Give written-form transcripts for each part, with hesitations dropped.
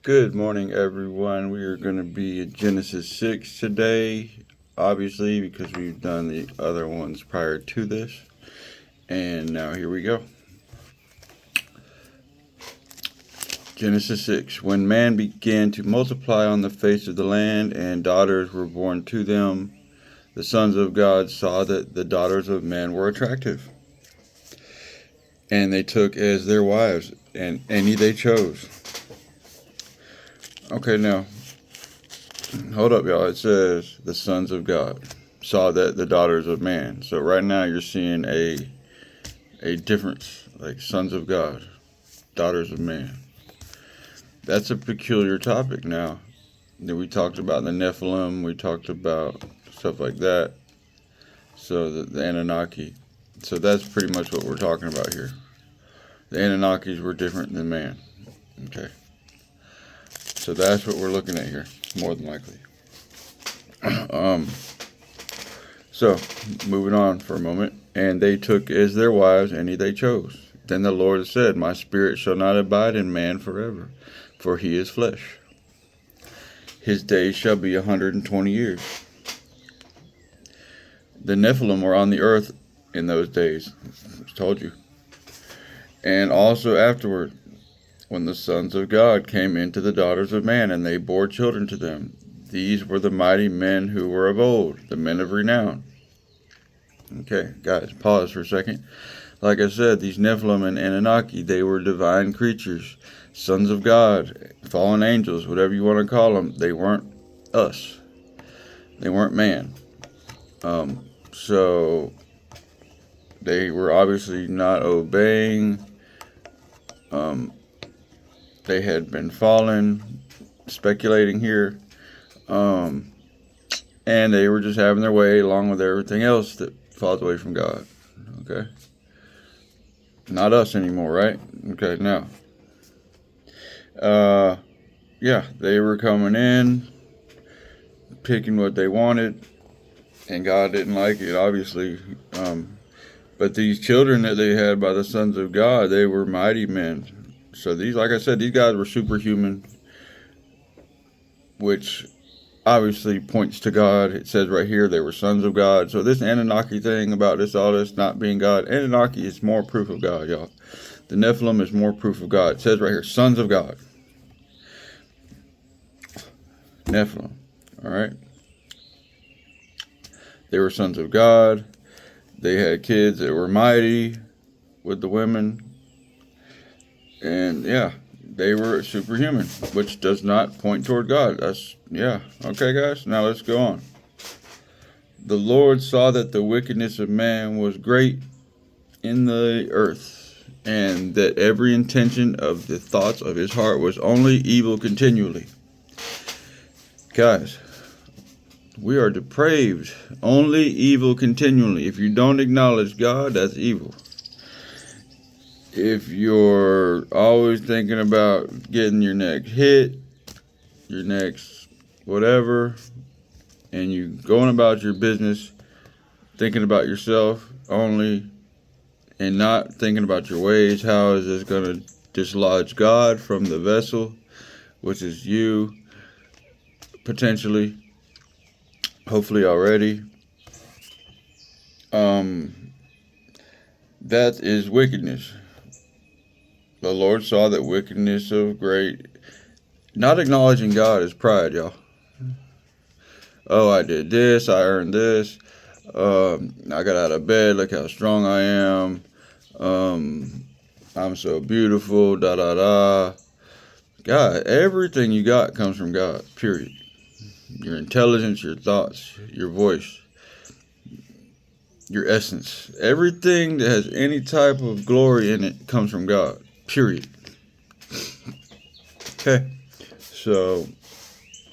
Good morning, everyone. We are going to be in Genesis 6 today, obviously, because we've done the other ones prior to this. And now here we go. Genesis 6. When man began to multiply on the face of the land, and daughters were born to them, the sons of God saw that the daughters of men were attractive. And they took as their wives, and any they chose. Okay, now, hold up, y'all. It says the sons of God saw that the daughters of man. So right now you're seeing a difference, like sons of God, daughters of man. That's a peculiar topic now. Then we talked about the Nephilim, we talked about stuff like that. So the Anunnaki. So that's pretty much what we're talking about here. The Anunnakis were different than man. Okay. So that's what we're looking at here, more than likely. So, moving on for a moment. And they took as their wives any they chose. Then the Lord said, My spirit shall not abide in man forever, for he is flesh. His days shall be 120 years. The Nephilim were on the earth in those days. I told you. And also afterward, when the sons of God came into the daughters of man, and they bore children to them. These were the mighty men who were of old, the men of renown. Okay, guys, pause for a second. Like I said, these Nephilim and Anunnaki, they were divine creatures, sons of God, fallen angels, whatever you want to call them. They weren't us. They weren't man. So they were obviously not obeying. They had been fallen, speculating here. And they were just having their way along with everything else that falls away from God. Okay? Not us anymore, right? Okay, now. Yeah, they were coming in, picking what they wanted, and God didn't like it, obviously. But these children that they had by the sons of God, they were mighty men. So these, like I said, these guys were superhuman, which obviously points to God. It says right here they were sons of God. So this Anunnaki thing about all this not being God, Anunnaki is more proof of God, y'all. The Nephilim is more proof of God. It says right here, sons of God. Nephilim, all right? They were sons of God. They had kids that were mighty with the women. And yeah, they were superhuman, which does not point toward God. Yeah. Okay, guys, now let's go on. The Lord saw that the wickedness of man was great in the earth, and that every intention of the thoughts of his heart was only evil continually. Guys, we are depraved, only evil continually. If you don't acknowledge God, that's evil. If you're always thinking about getting your next hit, your next whatever, and you going about your business thinking about yourself only and not thinking about your ways, how is this going to dislodge God from the vessel, which is you, potentially, hopefully already. That is wickedness. The Lord saw that wickedness of great. Not acknowledging God is pride, y'all. Oh, I did this, I earned this. I got out of bed, look how strong I am. I'm so beautiful, da da da. God, everything you got comes from God, period. Your intelligence, your thoughts, your voice, your essence. Everything that has any type of glory in it comes from God, period. Okay, so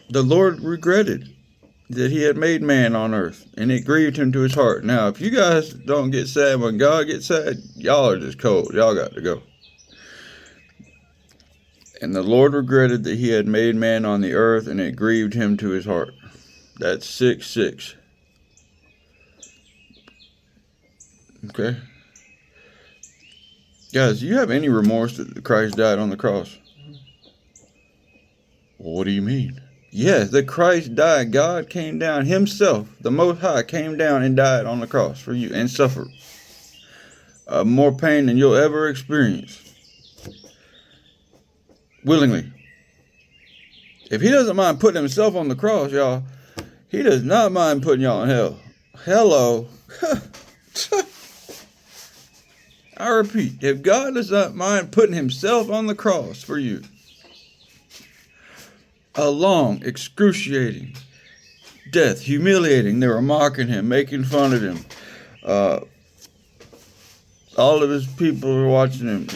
the Lord regretted that he had made man on earth, and it grieved him to his heart. Now, if you guys don't get sad when God gets sad, y'all are just cold. Y'all got to go. And the Lord regretted that he had made man on the earth, and it grieved him to his heart. That's 6:6. Okay? Guys, do you have any remorse that Christ died on the cross? Well, what do you mean? Yes, that Christ died. God came down himself, the Most High, came down and died on the cross for you and suffered more pain than you'll ever experience. Willingly. If he doesn't mind putting himself on the cross, y'all, he does not mind putting y'all in hell. Hello. I repeat, if God does not mind putting himself on the cross for you, a long, excruciating death, humiliating. They were mocking him, making fun of him. All of his people were watching him.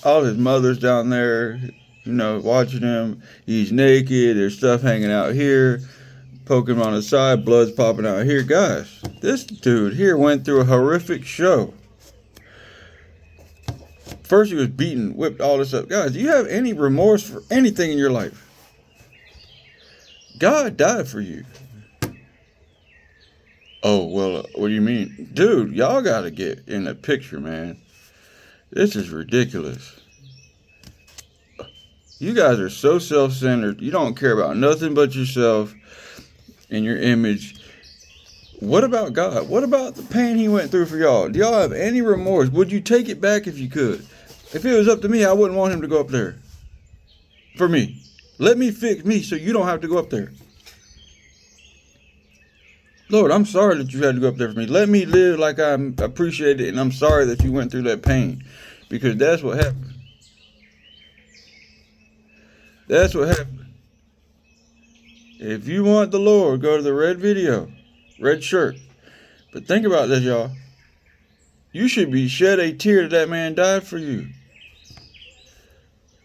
All his mothers down there, watching him. He's naked. There's stuff hanging out here, poking him on the side. Blood's popping out here. Guys, this dude here went through a horrific show. First he was beaten, whipped, all this up. Guys, do you have any remorse for anything in your life? God died for you. Oh, well, what do you mean? Dude, y'all got to get in the picture, man. This is ridiculous. You guys are so self-centered. You don't care about nothing but yourself and your image. What about God? What about the pain he went through for y'all? Do y'all have any remorse? Would you take it back if you could? If it was up to me, I wouldn't want him to go up there. For me. Let me fix me so you don't have to go up there. Lord, I'm sorry that you had to go up there for me. Let me live like I appreciate it, and I'm sorry that you went through that pain. Because that's what happened. That's what happened. If you want the Lord, go to the red video. Red shirt. But think about this, y'all. You should be shed a tear that man died for you.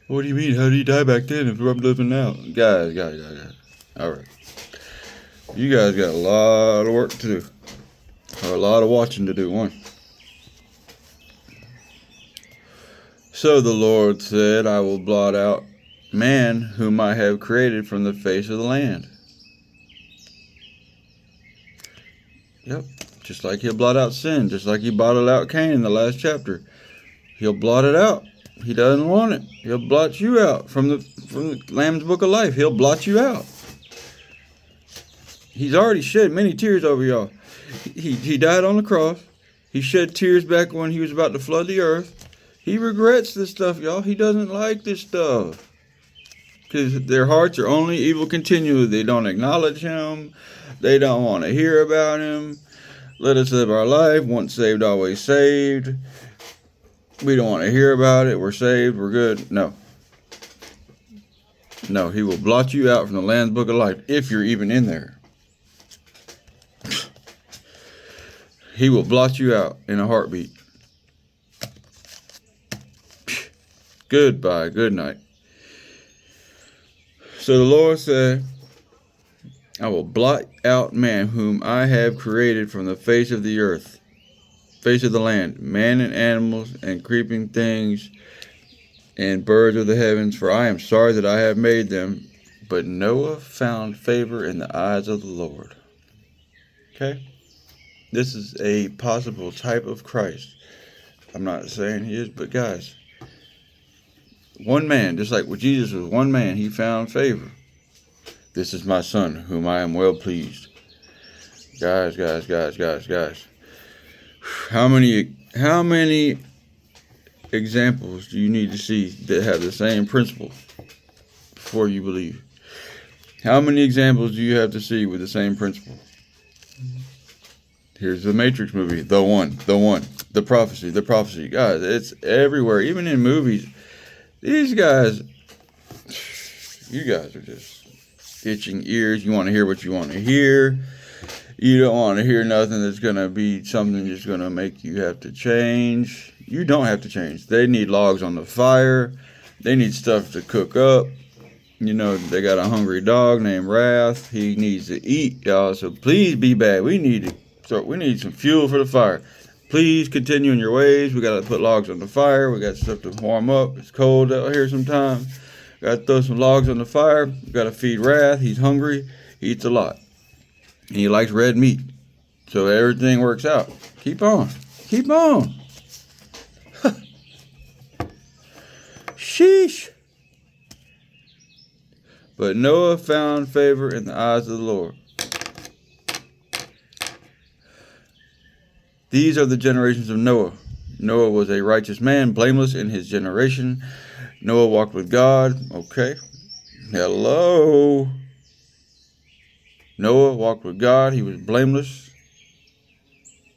What do you mean? How did he die back then if I'm living now? Guys. All right. You guys got a lot of work to do. Or a lot of watching to do. One. So the Lord said, I will blot out man whom I have created from the face of the land. Yep. Just like he'll blot out sin. Just like he blotted out Cain in the last chapter. He'll blot it out. He doesn't want it. He'll blot you out from the Lamb's Book of Life. He'll blot you out. He's already shed many tears over y'all. He died on the cross. He shed tears back when he was about to flood the earth. He regrets this stuff, y'all. He doesn't like this stuff. Because their hearts are only evil continually. They don't acknowledge him. They don't want to hear about him. Let us live our life. Once saved, always saved. We don't want to hear about it. We're saved. We're good. No. No, he will blot you out from the Lamb's Book of Life if you're even in there. He will blot you out in a heartbeat. Goodbye. Good night. So the Lord said, I will blot out man whom I have created from the face of the earth, face of the land, man and animals and creeping things and birds of the heavens, for I am sorry that I have made them. But Noah found favor in the eyes of the Lord. Okay? This is a possible type of Christ. I'm not saying he is, but guys, one man, just like with Jesus was one man, he found favor. This is my son, whom I am well pleased. Guys. How many examples do you need to see that have the same principle before you believe? How many examples do you have to see with the same principle? Here's the Matrix movie, the one, the prophecy. Guys, it's everywhere, even in movies. These guys, you guys are just itching ears. You want to hear what you want to hear. You don't want to hear nothing that's going to be something that's going to make you have to change. You don't have to change. They need logs on the fire. They need stuff to cook up. They got a hungry dog named Wrath. He needs to eat, y'all. So please be bad. We need some fuel for the fire. Please continue in your ways. We got to put logs on the fire. We got stuff to warm up. It's cold out here sometimes. Got to throw some logs on the fire. We got to feed Wrath. He's hungry. He eats a lot. And he likes red meat. So everything works out. Keep on. Sheesh. But Noah found favor in the eyes of the Lord. These are the generations of Noah. Noah was a righteous man, blameless in his generation. Noah walked with God. Okay. Hello. Noah walked with God. He was blameless.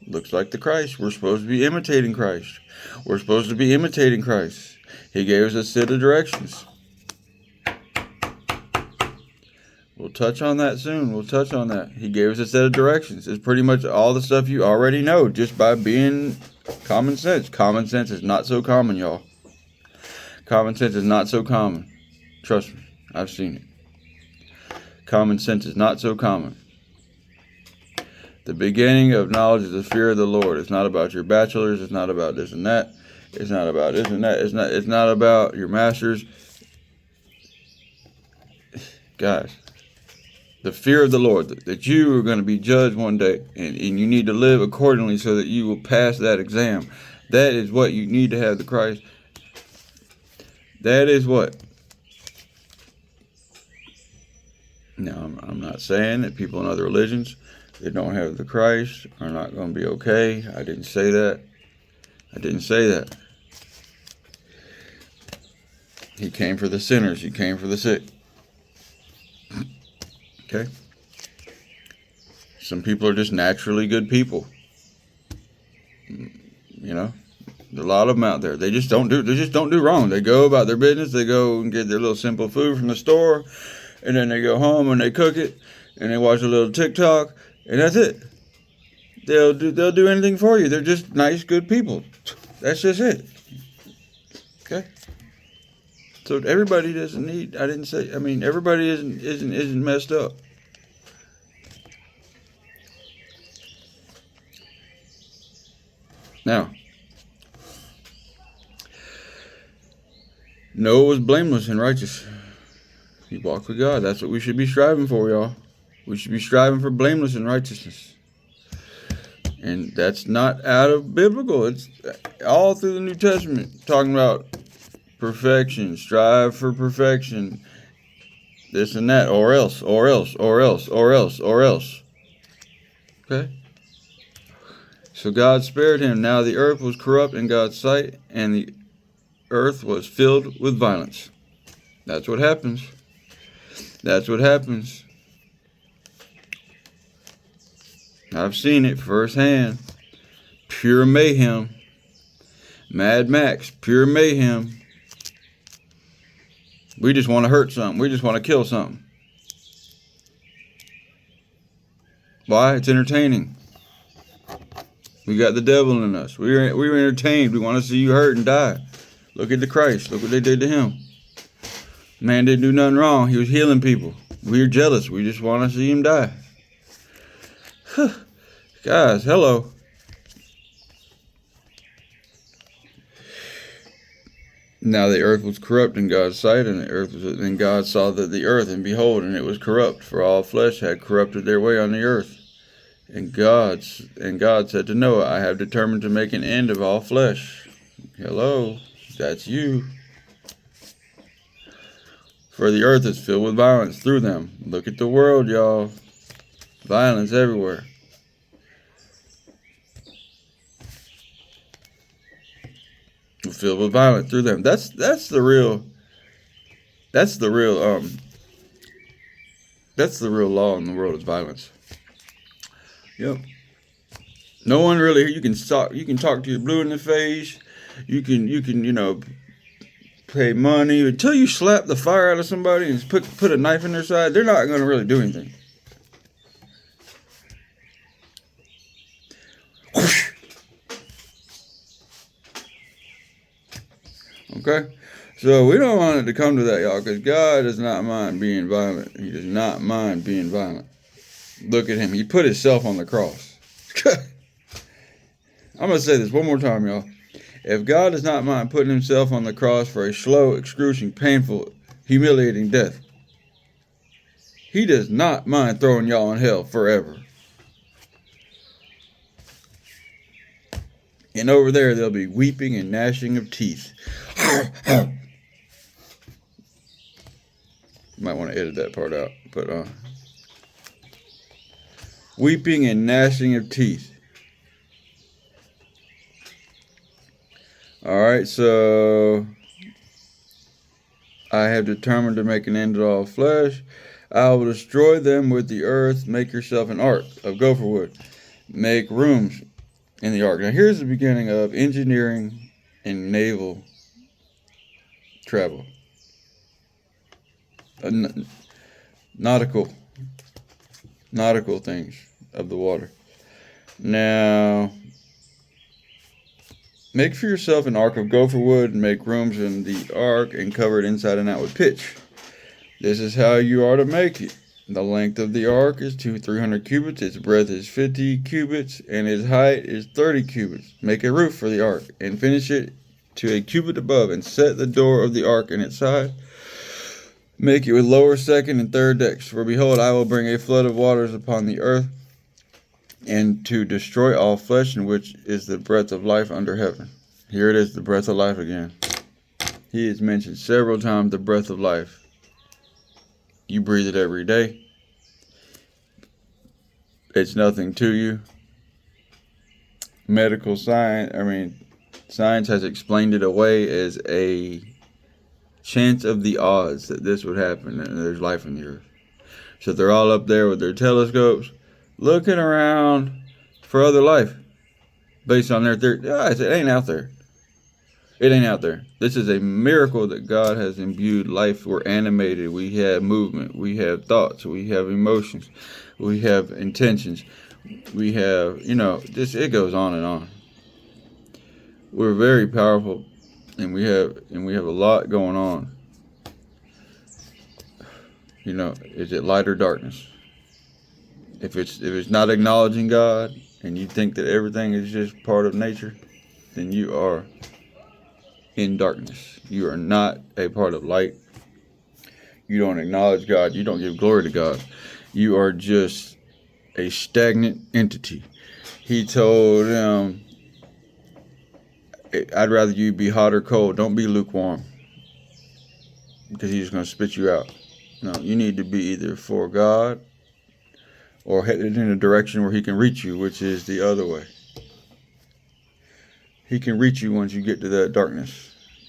Looks like the Christ. We're supposed to be imitating Christ. We're supposed to be imitating Christ. He gave us a set of directions. We'll touch on that soon. We'll touch on that. He gave us a set of directions. It's pretty much all the stuff you already know just by being common sense. Common sense is not so common, y'all. Common sense is not so common. Trust me. I've seen it. Common sense is not so common. The beginning of knowledge is the fear of the Lord. It's not about your bachelor's. It's not about this and that. It's not about this and that. It's not about your master's. Guys, the fear of the Lord, that you are going to be judged one day, and you need to live accordingly so that you will pass that exam. That is what you need to have the Christ. That is what. Now, I'm not saying that people in other religions that don't have the Christ are not going to be okay. I didn't say that. I didn't say that. He came for the sinners. He came for the sick. Okay? Some people are just naturally good people. You know? There's a lot of them out there. They just don't do wrong. They go about their business. They go and get their little simple food from the store. And then they go home and they cook it. And they watch a little TikTok. And that's it. They'll do anything for you. They're just nice, good people. That's just it. Okay? So everybody doesn't need, everybody isn't messed up. Now, Noah was blameless and righteous. He walked with God. That's what we should be striving for, y'all. We should be striving for blameless and righteousness. And that's not out of biblical. It's all through the New Testament talking about perfection, strive for perfection, this and that, or else. Okay? So God spared him. Now the earth was corrupt in God's sight, and the earth was filled with violence. That's what happens. That's what happens. I've seen it firsthand. Pure mayhem. Mad Max, pure mayhem. We just want to hurt something. We just want to kill something. Why? It's entertaining. We got the devil in us. We were entertained. We want to see you hurt and die. Look at the Christ. Look what they did to him. Man didn't do nothing wrong. He was healing people. We're jealous. We just want to see him die. Guys, hello. Now the earth was corrupt in God's sight, and God saw that the earth, and behold, and it was corrupt, for all flesh had corrupted their way on the earth. And God said to Noah, I have determined to make an end of all flesh. Hello, that's you. For the earth is filled with violence through them. Look at the world, y'all. Violence everywhere. Filled with violence through them. That's the real law in the world is violence. Yep. No one really, you can talk to your blue in the face. You can pay money until you slap the fire out of somebody and put a knife in their side. They're not going to really do anything. Okay? So we don't want it to come to that, y'all, because God does not mind being violent. He does not mind being violent. Look at him. He put himself on the cross. I'm going to say this one more time, y'all. If God does not mind putting himself on the cross for a slow, excruciating, painful, humiliating death, he does not mind throwing y'all in hell forever. And over there, there'll be weeping and gnashing of teeth. Might want to edit that part out. But weeping and gnashing of teeth. Alright, so I have determined to make an end of all flesh. I will destroy them with the earth. Make yourself an ark of gopher wood. Make rooms in the ark. Now here's the beginning of engineering and naval travel. Nautical things of the water. Now, make for yourself an ark of gopher wood, and make rooms in the ark, and cover it inside and out with pitch. This is how you are to make it. The length of the ark is 300 cubits, its breadth is 50 cubits, and its height is 30 cubits. Make a roof for the ark, and finish it to a cubit above, and set the door of the ark in its side. Make it with lower, second, and third decks. For behold, I will bring a flood of waters upon the earth, and to destroy all flesh, in which is the breath of life under heaven. Here it is, the breath of life again. He has mentioned several times the breath of life. You breathe it every day. It's nothing to you. Science has explained it away as a chance of the odds that this would happen and there's life in the earth. So they're all up there with their telescopes looking around for other life based on their theory. It ain't out there. It ain't out there. This is a miracle that God has imbued life. We're animated. We have movement. We have thoughts. We have emotions. We have intentions. We have, it goes on and on. We're very powerful, and we have a lot going on. Is it light or darkness? If it's not acknowledging God, and you think that everything is just part of nature, then you are in darkness. You are not a part of light. You don't acknowledge God. You don't give glory to God. You are just a stagnant entity. He told them, I'd rather you be hot or cold. Don't be lukewarm, because he's going to spit you out. No, you need to be either for God or headed in a direction where he can reach you, which is the other way. He can reach you once you get to that darkness.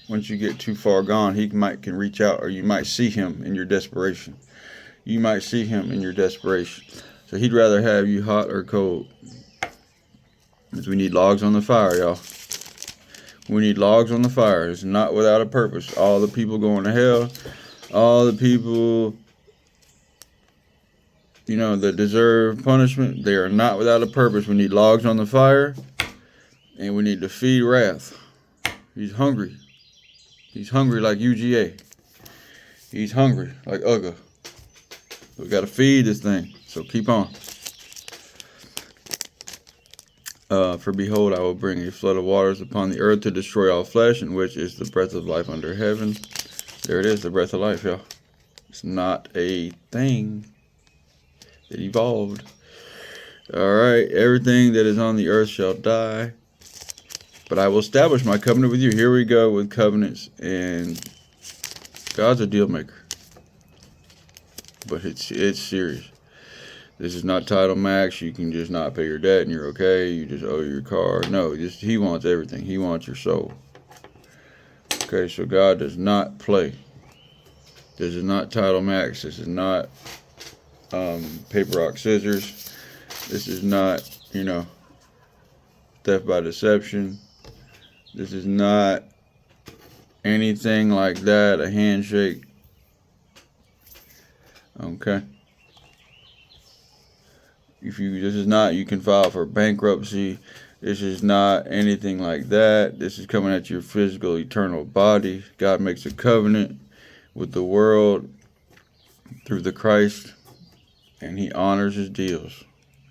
Once you get too far gone, he can reach out, or you might see him in your desperation. You might see him in your desperation. So he'd rather have you hot or cold. Because we need logs on the fire, y'all. We need logs on the fire. It's not without a purpose. All the people going to hell, all the people, that deserve punishment, they are not without a purpose. We need logs on the fire, and we need to feed wrath. He's hungry. He's hungry like UGA. He's hungry like UGA. We got to feed this thing. So keep on. For behold, I will bring a flood of waters upon the earth to destroy all flesh, in which is the breath of life under heaven. There it is, the breath of life, y'all. It's not a thing. It evolved. Alright, everything that is on the earth shall die. But I will establish my covenant with you. Here we go with covenants. And God's a deal maker. But it's serious. This is not title max. You can just not pay your debt and you're okay. You just owe your car. No, he wants everything. He wants your soul. Okay, so God does not play. This is not title max. This is not paper, rock, scissors. This is not, theft by deception. This is not anything like that, a handshake. Okay. You can file for bankruptcy. This is not anything like that. This is coming at your physical, eternal body. God makes a covenant with the world through the Christ, and he honors his deals.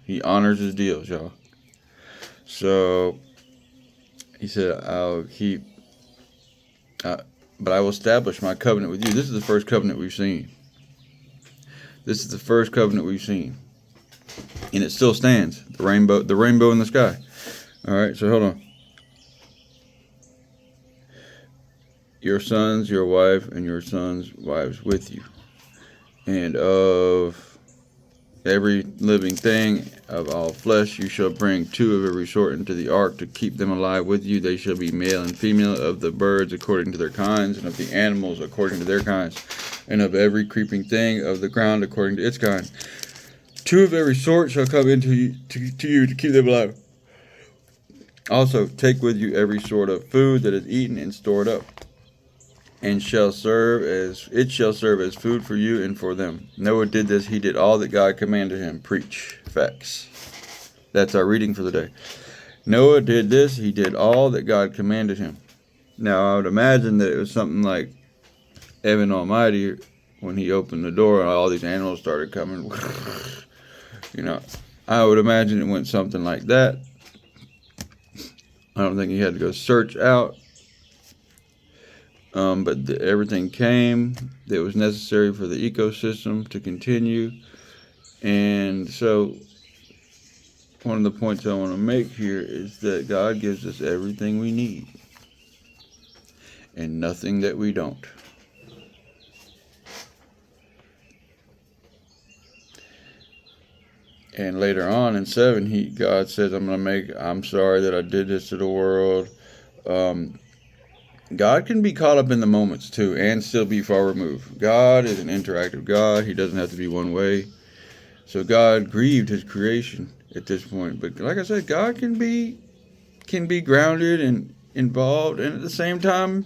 He honors his deals, y'all. So, he said, but I will establish my covenant with you. This is the first covenant we've seen. This is the first covenant we've seen. And it still stands. The rainbow in the sky. Alright, so hold on. Your sons, your wife, and your sons' wives with you. And of every living thing of all flesh you shall bring 2 of every sort into the ark to keep them alive with you. They shall be male and female, of the birds according to their kinds, and of the animals according to their kinds, and of every creeping thing of the ground according to its kind. 2 of every sort shall come into you to keep them alive. Also take with you every sort of food that is eaten and stored up, and shall serve as food for you and for them. Noah did this; he did all that God commanded him. Preach facts. That's our reading for the day. Noah did this; he did all that God commanded him. Now I would imagine that it was something like Evan Almighty when he opened the door and all these animals started coming. I would imagine it went something like that. I don't think he had to go search out. But everything came that was necessary for the ecosystem to continue. And so one of the points I want to make here is that God gives us everything we need and nothing that we don't. And later on in 7, God says, I'm sorry that I did this to the world. God can be caught up in the moments too and still be far removed. God is an interactive God. He doesn't have to be one way. So God grieved his creation at this point. But like I said, God can be grounded and involved, and at the same time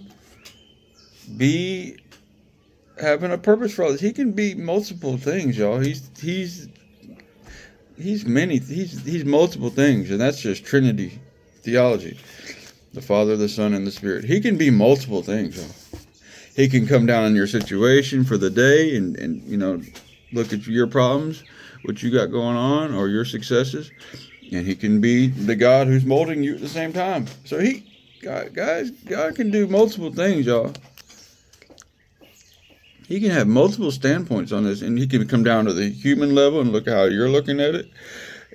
be having a purpose for all this. He can be multiple things, y'all. He's multiple things, and that's just Trinity theology. The Father, the Son, and the Spirit. He can be multiple things, y'all. He can come down on your situation for the day and look at your problems, what you got going on, or your successes, and he can be the God who's molding you at the same time. So God can do multiple things, y'all. He can have multiple standpoints on this, and he can come down to the human level and look how you're looking at it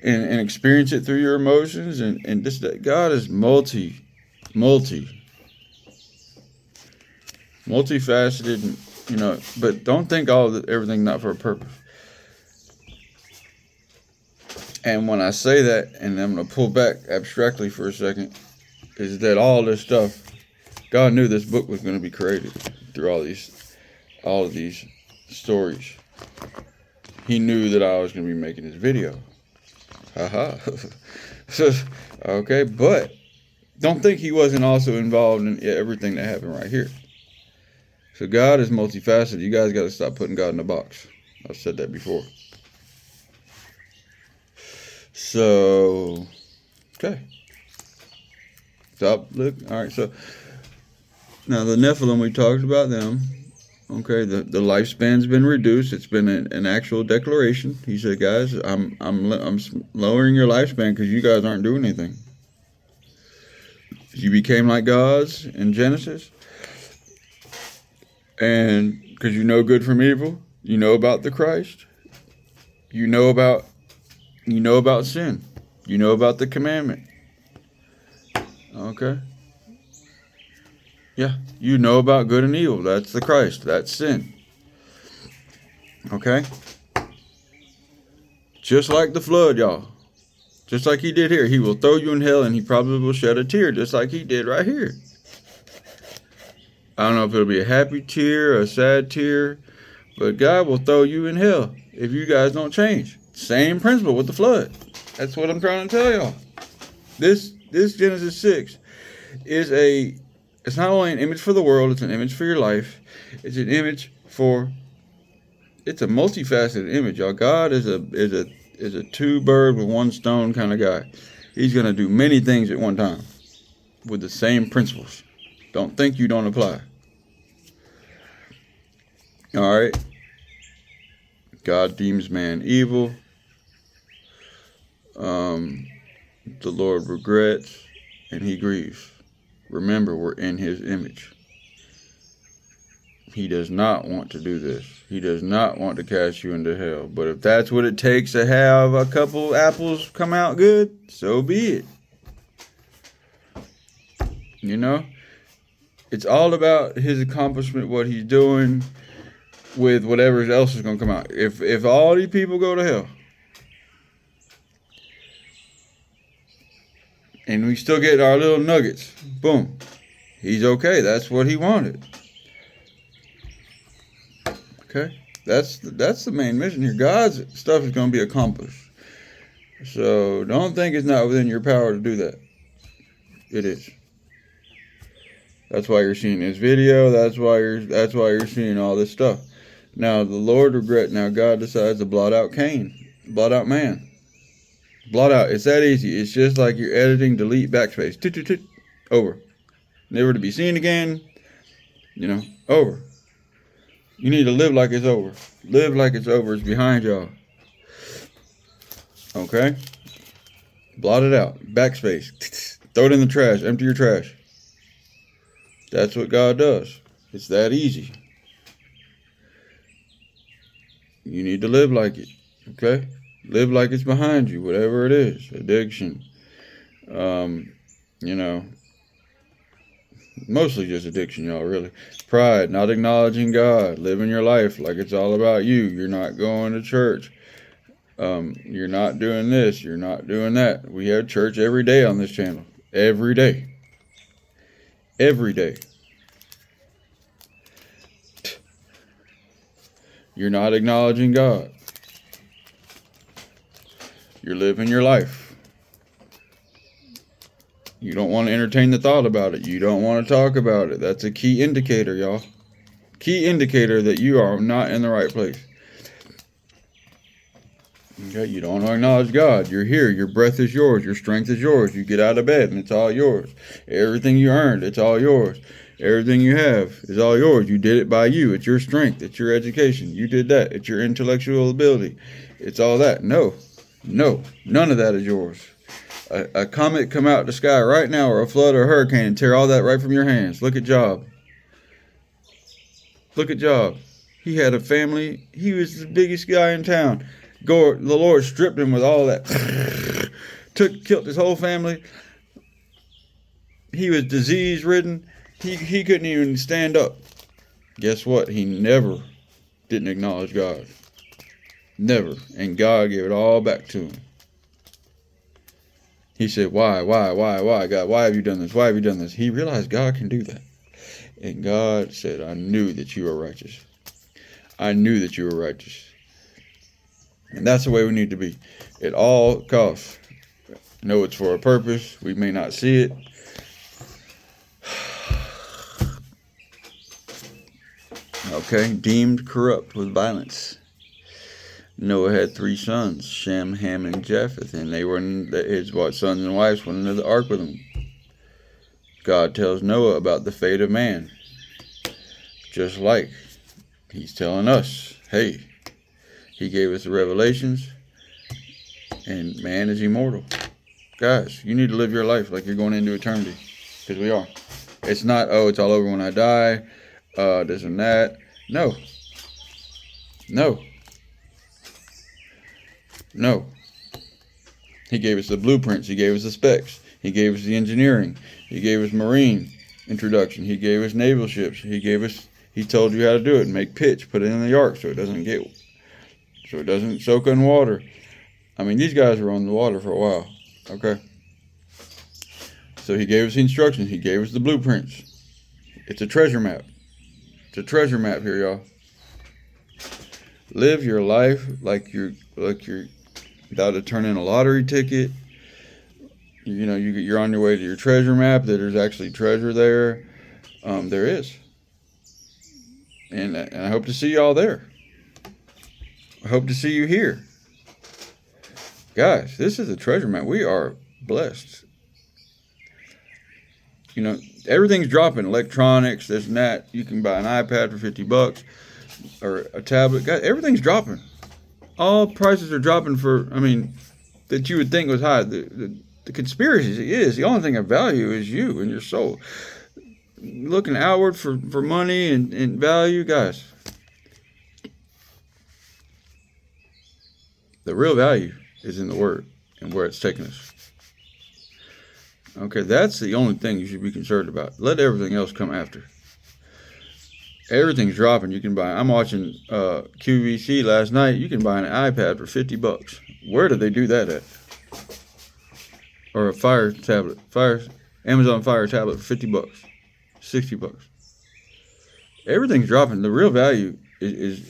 and experience it through your emotions. And this, God is multifaceted, but don't think everything not for a purpose. And when I say that, and I'm going to pull back abstractly for a second, is that all this stuff, God knew this book was going to be created through all of these stories. He knew that I was going to be making this video. Okay, but don't think he wasn't also involved in everything that happened right here. So God is multifaceted. You guys got to stop putting God in a box. I've said that before. So, okay. Look. All right, so now the Nephilim, we talked about them. Okay, the lifespan's been reduced. It's been an actual declaration. He said, guys, I'm lowering your lifespan because you guys aren't doing anything. You became like gods in Genesis. And because you know good from evil, you know about the Christ. You know about sin. You know about the commandment. Okay. Yeah, you know about good and evil. That's the Christ. That's sin. Okay? Just like the flood, y'all. Just like he did here. He will throw you in hell, and he probably will shed a tear, just like he did right here. I don't know if it'll be a happy tear or a sad tear, but God will throw you in hell if you guys don't change. Same principle with the flood. That's what I'm trying to tell y'all. This Genesis 6 is it's not only an image for the world, it's an image for your life. It's an image it's a multifaceted image, y'all. God is a 2 bird with 1 stone kind of guy. He's going to do many things at one time with the same principles. Don't think you don't apply. All right. God deems man evil. The Lord regrets and he grieves. Remember, we're in his image. He does not want to do this. He does not want to cast you into hell. But if that's what it takes to have a couple apples come out good, so be it. It's all about his accomplishment, what he's doing. with whatever else is going to come out. If all these people go to hell, and we still get our little nuggets, boom, he's okay. That's what he wanted. Okay, that's the main mission here. God's stuff is going to be accomplished. So don't think it's not within your power to do that. It is. That's why you're seeing this video. That's why you're seeing all this stuff. Now the Lord regret. Now God decides to blot out Cain, blot out man, blot out. It's that easy. It's just like you're editing, delete, backspace, over, never to be seen again. Over. You need to live like it's over. Live like it's over. It's behind y'all. Okay? Blot it out. Backspace. Throw it in the trash. Empty your trash. That's what God does. It's that easy. You need to live like it. Okay? Live like it's behind you. Whatever it is. Addiction. Mostly just addiction, y'all, really. Pride, not acknowledging God, living your life like it's all about you. You're not going to church. You're not doing this. You're not doing that. We have church every day on this channel. Every day. Every day. You're not acknowledging God. You're living your life. You don't want to entertain the thought about it. You don't want to talk about it. That's a key indicator, y'all. Key indicator that you are not in the right place. Okay, you don't acknowledge God. You're here. Your breath is yours. Your strength is yours. You get out of bed and it's all yours. Everything you earned, it's all yours. Everything you have is all yours. You did it by you. It's your strength. It's your education. You did that. It's your intellectual ability. It's all that. No, none of that is yours. A comet come out of the sky right now, or a flood or a hurricane, and tear all that right from your hands. Look at Job. Look at Job. He had a family. He was the biggest guy in town. The Lord stripped him with all that. Killed his whole family. He was disease ridden. He couldn't even stand up. Guess what? He never didn't acknowledge God. Never. And God gave it all back to him. He said, why, God? Why have you done this? Why have you done this? He realized God can do that. And God said, I knew that you were righteous. I knew that you were righteous. And that's the way we need to be. At all costs. Know it's for a purpose. We may not see it. Okay, deemed corrupt with violence. Noah had 3 sons, Shem, Ham, and Japheth, and they were his sons and wives went into the ark with him. God tells Noah about the fate of man. Just like he's telling us, hey, he gave us the revelations, and man is immortal. Guys, you need to live your life like you're going into eternity, because we are. It's not, it's all over when I die, this and that. No. He gave us the blueprints. He gave us the specs. He gave us the engineering. He gave us marine introduction. He gave us naval ships. He told you how to do it. Make pitch, put it in the ark so it doesn't soak in water. I mean, these guys were on the water for a while. Okay. So he gave us the instructions. He gave us the blueprints. It's a treasure map. It's a treasure map here, y'all. Live your life like you're about to turn in a lottery ticket. You're on your way to your treasure map. That there's actually treasure there. There is. And I hope to see y'all there. I hope to see you here. Guys, this is a treasure map. We are blessed. Everything's dropping. Electronics, this and that. You can buy an iPad for $50 or a tablet. Guys, everything's dropping. All prices are dropping that you would think was high. The conspiracy is. The only thing of value is you and your soul. Looking outward for money and value, guys. The real value is in the Word and where it's taking us. Okay, that's the only thing you should be concerned about. Let everything else come after. Everything's dropping. You can buy. I'm watching QVC last night. You can buy an iPad for $50. Where do they do that at? Or a Fire tablet, Amazon Fire tablet for $50, $60. Everything's dropping. The real value is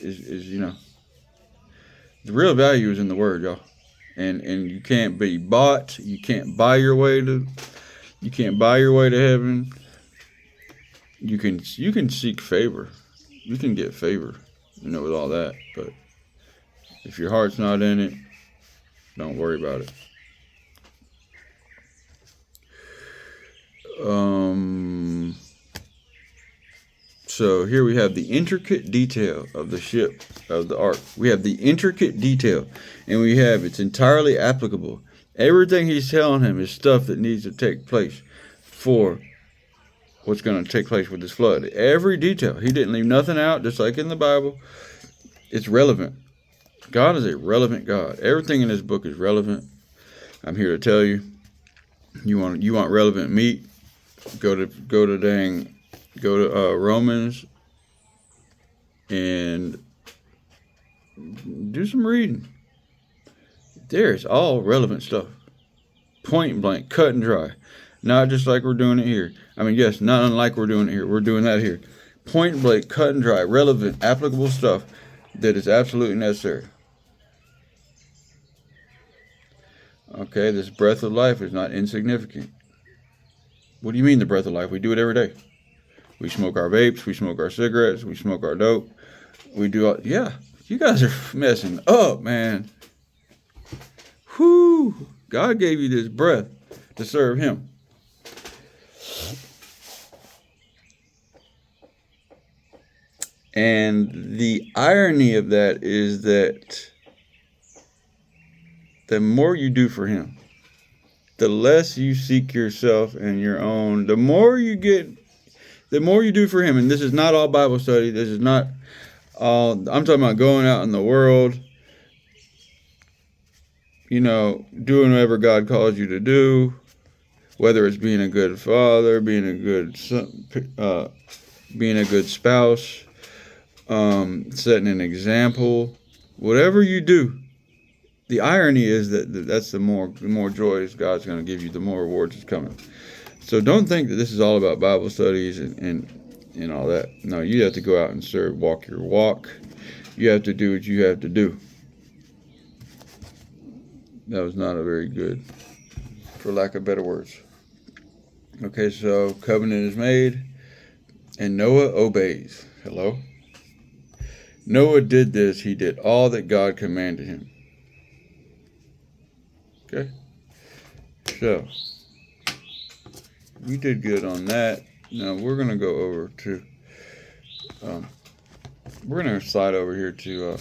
the real value is in the Word, y'all. And you can't be bought. You can't buy your way to. You can't buy your way to heaven. You can seek favor. You can get favor, with all that. But if your heart's not in it, don't worry about it. So here we have the intricate detail of the ship, of the ark. We have the intricate detail, and it's entirely applicable. Everything he's telling him is stuff that needs to take place for what's going to take place with this flood. Every detail. He didn't leave nothing out, just like in the Bible. It's relevant. God is a relevant God. Everything in this book is relevant. I'm here to tell you. You want relevant meat? Go to Romans and do some reading. There's all relevant stuff. Point blank, cut and dry. Not just like we're doing it here. I mean, yes, not unlike we're doing it here. We're doing that here. Point blank, cut and dry, relevant, applicable stuff that is absolutely necessary. Okay, this breath of life is not insignificant. What do you mean the breath of life? We do it every day. We smoke our vapes, we smoke our cigarettes, we smoke our dope. We do all, yeah, you guys are messing up, man. Whew, God gave you this breath to serve him. And the irony of that is that the more you do for him, the less you seek yourself and your own, the more you do for him. And this is not all Bible study. This is not all, I'm talking about going out in the world, doing whatever God calls you to do, whether it's being a good father, being a good son, being a good spouse, setting an example, whatever you do. The irony is that's the more joys God's going to give you, the more rewards is coming. So don't think that this is all about Bible studies and all that. No, you have to go out and serve, walk your walk. You have to do what you have to do. That was not a very good, for lack of better words. Okay, so covenant is made, and Noah obeys. Hello? Noah did this. He did all that God commanded him. Okay, so we did good on that. Now we're going to go over to, we're going to slide over here to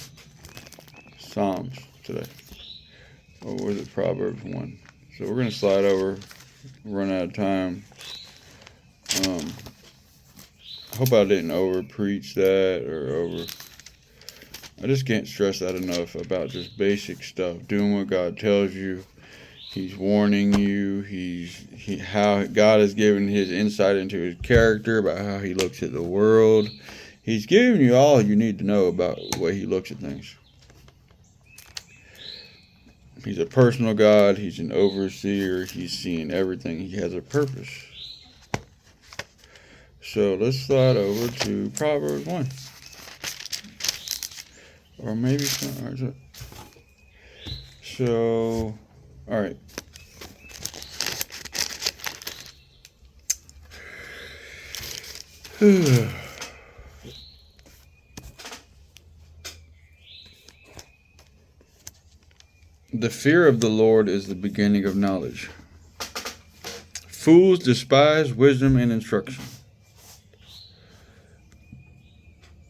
Psalms today. Or was it Proverbs 1? So we're going to slide over, run out of time. I hope I didn't over preach that I just can't stress that enough about just basic stuff, doing what God tells you. He's warning you. How God has given his insight into his character, about how he looks at the world. He's giving you all you need to know about the way he looks at things. He's a personal God. He's an overseer. He's seeing everything. He has a purpose. So let's slide over to Proverbs 1. Or maybe some. So, all right. The fear of the Lord is the beginning of knowledge. Fools despise wisdom and instruction.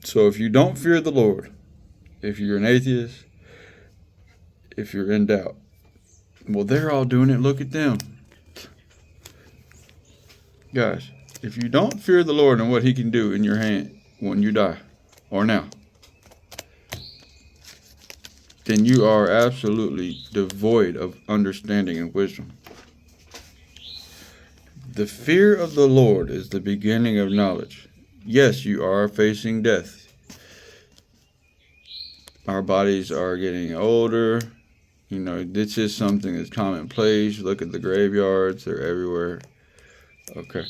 So if you don't fear the Lord, if you're an atheist, if you're in doubt, well, they're all doing it. Look at them. Guys, if you don't fear the Lord and what he can do in your hand when you die, or now, then you are absolutely devoid of understanding and wisdom. The fear of the Lord is the beginning of knowledge. yes, you are facing death. Our bodies are getting older. You know, this is something that's commonplace. Look at the graveyards, they're everywhere. Okay.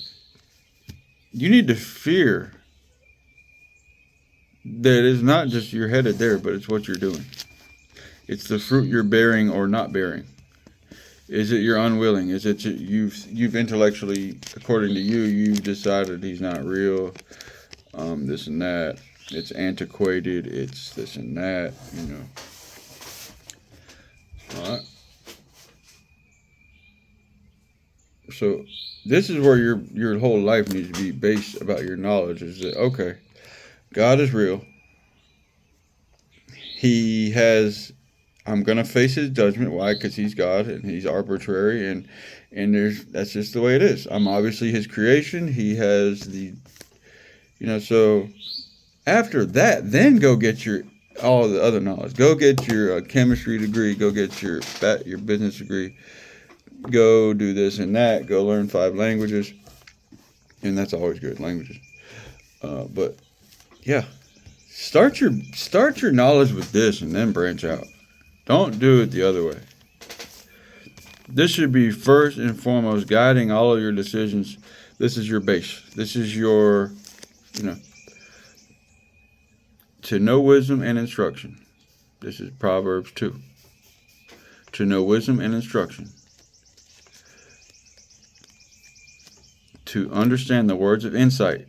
You need to fear that it's not just you're headed there, but it's what you're doing. It's the fruit you're bearing or not bearing. Is it you're unwilling? Is it you've intellectually, according to you, you've decided he's not real, this and that. It's antiquated. It's this and that. You know. All right. So this is where your whole life needs to be based about your knowledge. Is that okay? God is real. He has. I'm gonna face his judgment. Why? Because he's God and he's arbitrary, and that's just the way it is. I'm obviously his creation. He has the, you know. So after that, then go get your all the other knowledge. Go get your chemistry degree. Go get your business degree. Go do this and that. Go learn 5 languages, and that's always good, languages. But yeah, start your knowledge with this, and then branch out. Don't do it the other way. This should be first and foremost guiding all of your decisions. This is your base. This is your, you know, to know wisdom and instruction. This is Proverbs 2. To know wisdom and instruction. To understand the words of insight.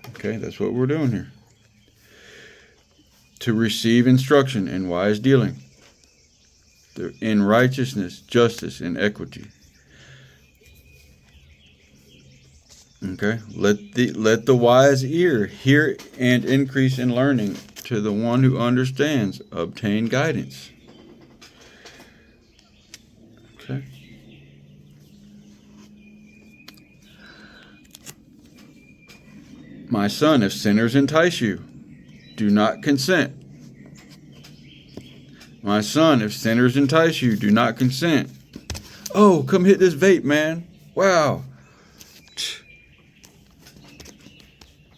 Okay, that's what we're doing here. To receive instruction in wise dealing. In righteousness, justice, and equity. Okay, let the wise ear hear and increase in learning. To the one who understands, obtain guidance. Okay. My son, if sinners entice you, do not consent. My son, if sinners entice you, do not consent. Oh, come hit this vape, man. Wow.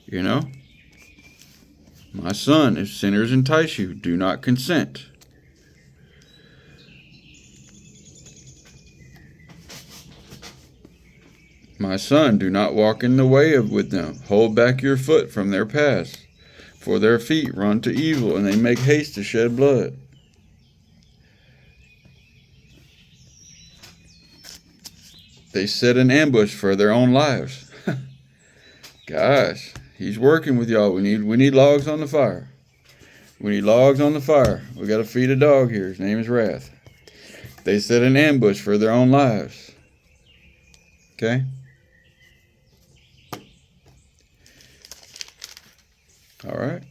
You know? My son, if sinners entice you, do not consent. My son, do not walk in the way with them. Hold back your foot from their paths. For their feet run to evil, and they make haste to shed blood. They set an ambush for their own lives. Gosh, he's working with y'all. We need logs on the fire. We need logs on the fire. We got to feed a dog here. His name is Wrath. They set an ambush for their own lives. Okay? All right.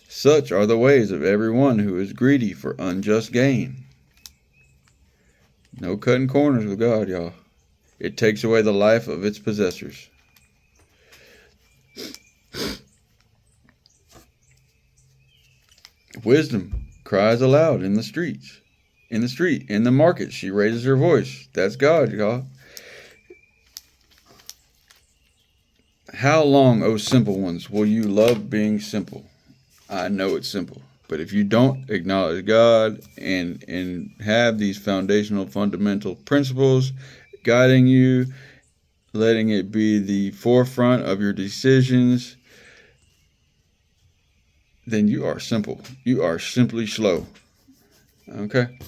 Such are the ways of everyone who is greedy for unjust gain. No cutting corners with God, y'all. It takes away the life of its possessors. Wisdom cries aloud in the streets. In the street, in the market, she raises her voice. That's God, y'all. How long, O simple ones, will you love being simple? I know it's simple. But if you don't acknowledge God and have these foundational, fundamental principles guiding you, letting it be the forefront of your decisions, then you are simple. You are simply slow. Okay?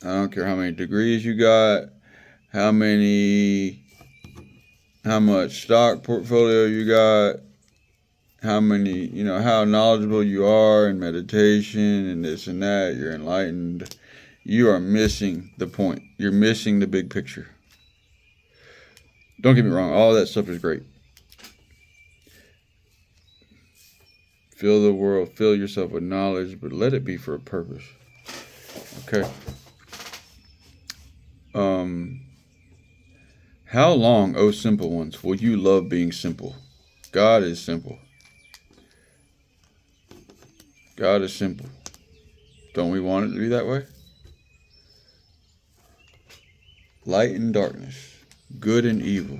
I don't care how many degrees you got, how much stock portfolio you got, how knowledgeable you are in meditation and this and that, you're enlightened. You are missing the point. You're missing the big picture. Don't get me wrong, all that stuff is great. Fill the world, fill yourself with knowledge, but let it be for a purpose. Okay. How long, O simple ones, will you love being simple? God is simple. God is simple. Don't we want it to be that way? light and darkness, good and evil,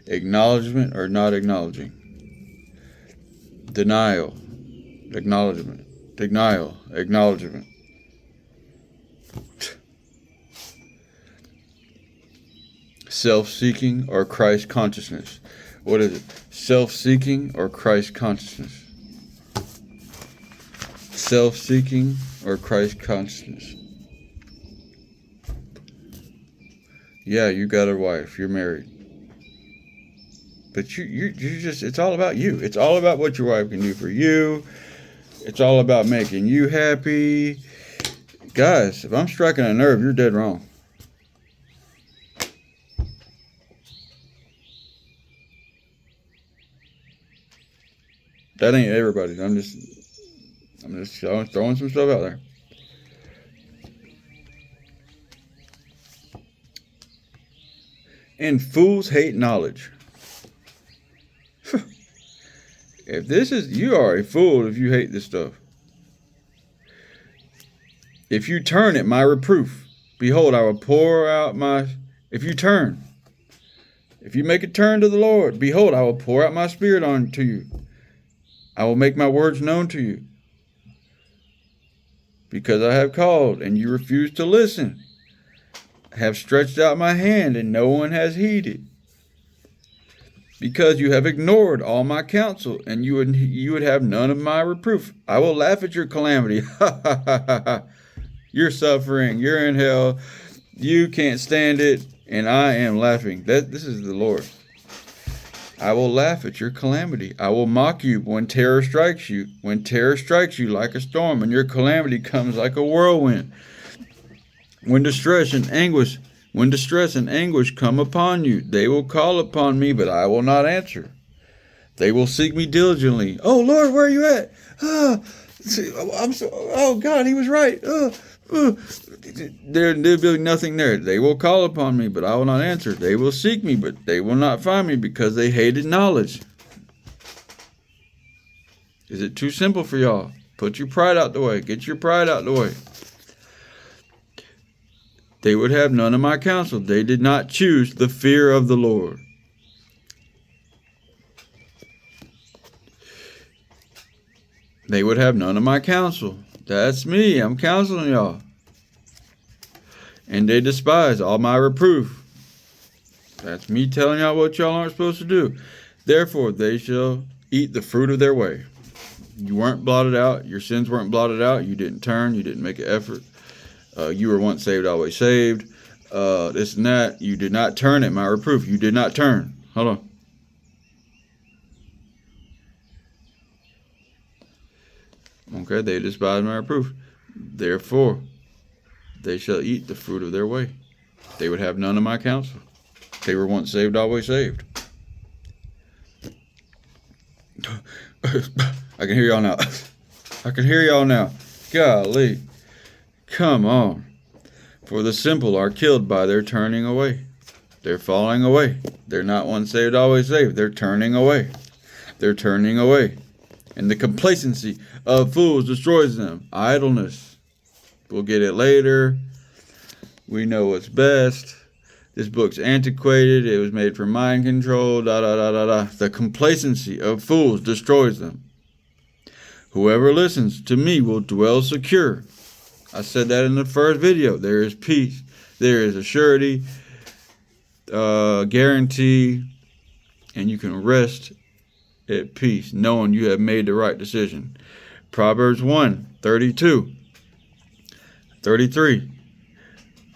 acknowledgement or not acknowledging, denial, acknowledgement, denial, acknowledgement. Self-seeking or Christ consciousness. What is it? Self-seeking or Christ consciousness? Self-seeking or Christ consciousness? Yeah, you got a wife. You're married. But you just, it's all about you. It's all about what your wife can do for you. It's all about making you happy. Guys, if I'm striking a nerve, you're dead wrong. That ain't everybody. I'm just throwing some stuff out there. And fools hate knowledge. If this is, you are a fool if you hate this stuff. If you turn at my reproof, behold, I will pour out my, if you make a turn to the Lord, behold, I will pour out my spirit onto you. I will make my words known to you. Because I have called, and you refuse to listen. I have stretched out my hand, and no one has heeded. Because you have ignored all my counsel, and you would have none of my reproof. I will laugh at your calamity. Ha ha ha ha ha. You're suffering. You're in hell. You can't stand it, and I am laughing. This is the Lord. I will laugh at your calamity. I will mock you when terror strikes you. When terror strikes you like a storm, and your calamity comes like a whirlwind. When distress and anguish come upon you, they will call upon me, but I will not answer. They will seek me diligently. Oh Lord, where are you at? Oh God, he was right. There'll be nothing there. They will call upon me, but I will not answer. They will seek me, but they will not find me, because they hated knowledge. Is it too simple for y'all? Put your pride out the way. Get your pride out the way. They would have none of my counsel. They did not choose the fear of the Lord. They would have none of my counsel. That's me. I'm counseling y'all. And they despise all my reproof. That's me telling y'all what y'all aren't supposed to do. Therefore, they shall eat the fruit of their way. You weren't blotted out. Your sins weren't blotted out. You didn't turn. You didn't make an effort. You were once saved, always saved. This and that. You did not turn at my reproof. You did not turn. Hold on. Okay, they despise my reproof. Therefore, they shall eat the fruit of their way. They would have none of my counsel. They were once saved, always saved. I can hear y'all now. I can hear y'all now. Golly. Come on. For the simple are killed by their turning away. They're falling away. They're not once saved, always saved. They're turning away. They're turning away. And the complacency of fools destroys them. Idleness. We'll get it later. We know what's best. This book's antiquated. It was made for mind control. The complacency of fools destroys them. Whoever listens to me will dwell secure. I said that in the first video. There is peace. There is a surety, guarantee, and you can rest at peace, knowing you have made the right decision. Proverbs 1:32, 33.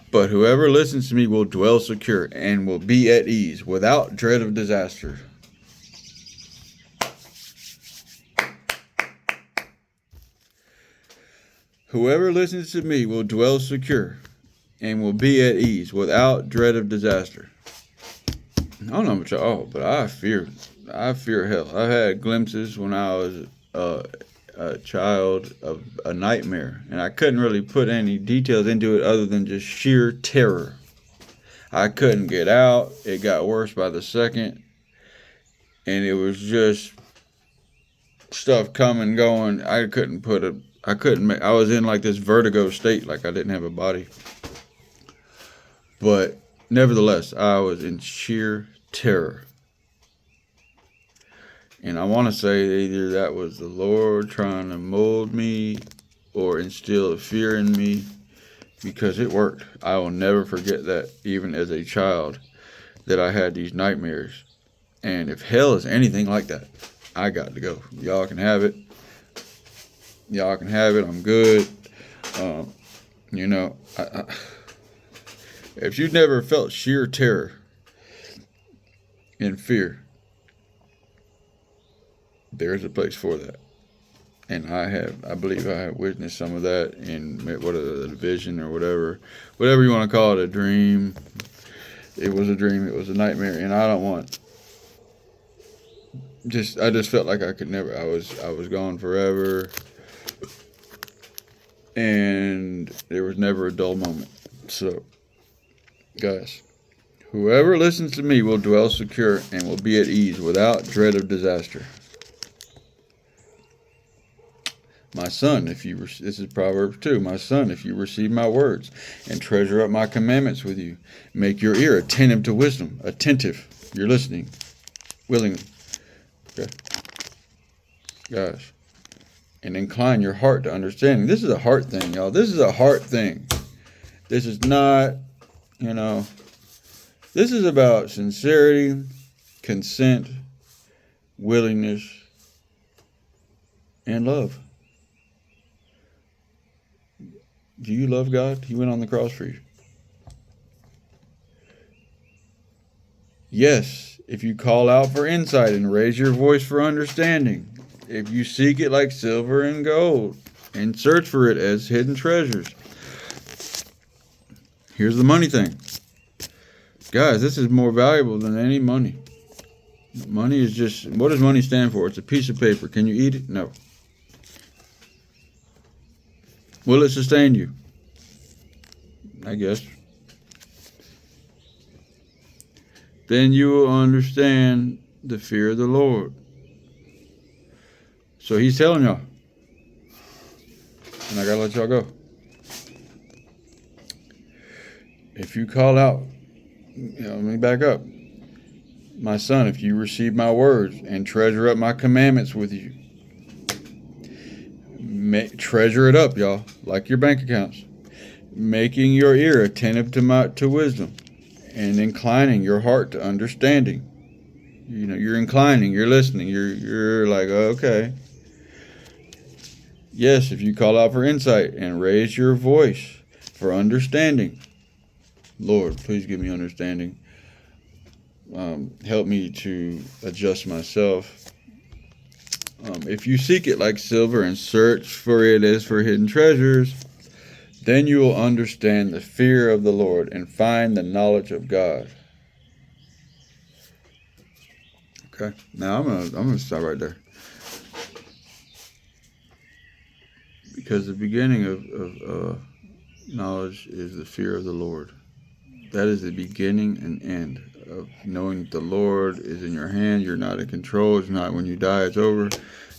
But whoever listens to me will dwell secure and will be at ease without dread of disaster. Whoever listens to me will dwell secure and will be at ease without dread of disaster. I don't know about y'all, but I fear hell. I've had glimpses when I was a child of a nightmare, and I couldn't really put any details into it other than just sheer terror. I couldn't get out. It got worse by the second, and it was just stuff coming, going. I was in like this vertigo state, like I didn't have a body. But Nevertheless, I was in sheer terror. And I want to say either that was the Lord trying to mold me or instill a fear in me, because it worked. I will never forget that, even as a child, that I had these nightmares. And if hell is anything like that, I got to go. Y'all can have it. Y'all can have it. I'm good. You know, if you've never felt sheer terror and fear, there's a place for that. And I believe I have witnessed some of that in the vision or whatever you want to call it, a dream. It was a dream. It was a nightmare. And I don't want, I just felt like I could never, I was gone forever. And there was never a dull moment. So, guys, whoever listens to me will dwell secure and will be at ease without dread of disaster. My son, this is Proverbs 2. My son, if you receive my words and treasure up my commandments with you, make your ear attentive to wisdom. Attentive. You're listening. Willingly. Okay. Guys. And incline your heart to understanding. This is a heart thing, y'all. This is a heart thing. This is not, this is about sincerity, consent, willingness, and love. Do you love God? He went on the cross for you. Yes, if you call out for insight and raise your voice for understanding, if you seek it like silver and gold and search for it as hidden treasures. Here's the money thing. Guys, this is more valuable than any money. Money is just, what does money stand for? It's a piece of paper. Can you eat it? No. Will it sustain you? I guess. Then you will understand the fear of the Lord. So he's telling y'all. And I gotta let y'all go. If you call out, let me back up. My son, if you receive my words and treasure up my commandments with you, treasure it up, y'all, like your bank accounts. Making your ear attentive to wisdom and inclining your heart to understanding. You're inclining, you're listening, you're like, okay. Yes, if you call out for insight and raise your voice for understanding. Lord, please give me understanding. Help me to adjust myself. If you seek it like silver and search for it as for hidden treasures, then you will understand the fear of the Lord and find the knowledge of God. Okay, now I'm gonna stop right there, because the beginning of knowledge is the fear of the Lord. That is the beginning and end of knowing that the Lord is in your hand. You're not in control. It's not when you die, it's over.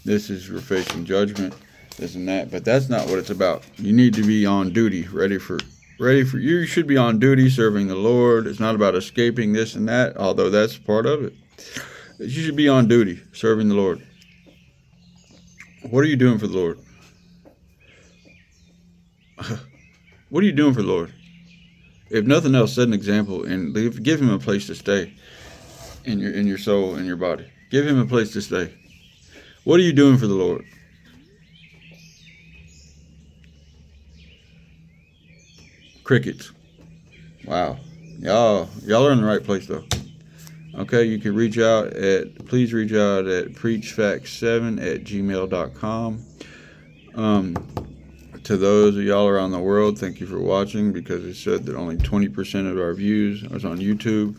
This is you're facing judgment, this and that. But that's not what it's about. You need to be on duty, ready for. You should be on duty serving the Lord. It's not about escaping this and that, although that's part of it. You should be on duty, serving the Lord. What are you doing for the Lord? What are you doing for the Lord? If nothing else, set an example and give him a place to stay in your soul and your body. Give him a place to stay. What are you doing for the Lord? Crickets. Wow. Y'all are in the right place though. Okay, you can please reach out at preachfacts7@gmail.com. To those of y'all around the world, thank you for watching, because it said that only 20% of our views was on YouTube.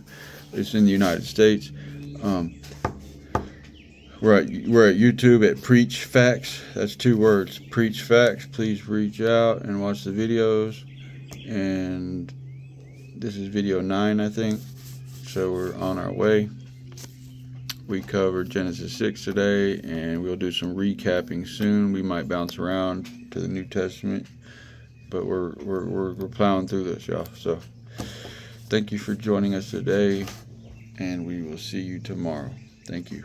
It's in the United States. We're at YouTube at Preach Facts. That's 2 words. Preach Facts. Please reach out and watch the videos. And this is video 9, I think. So we're on our way. We covered Genesis 6 today, and we'll do some recapping soon. We might bounce around to the New Testament, but we're plowing through this, y'all. So Thank you for joining us today, and we will see you tomorrow. Thank you.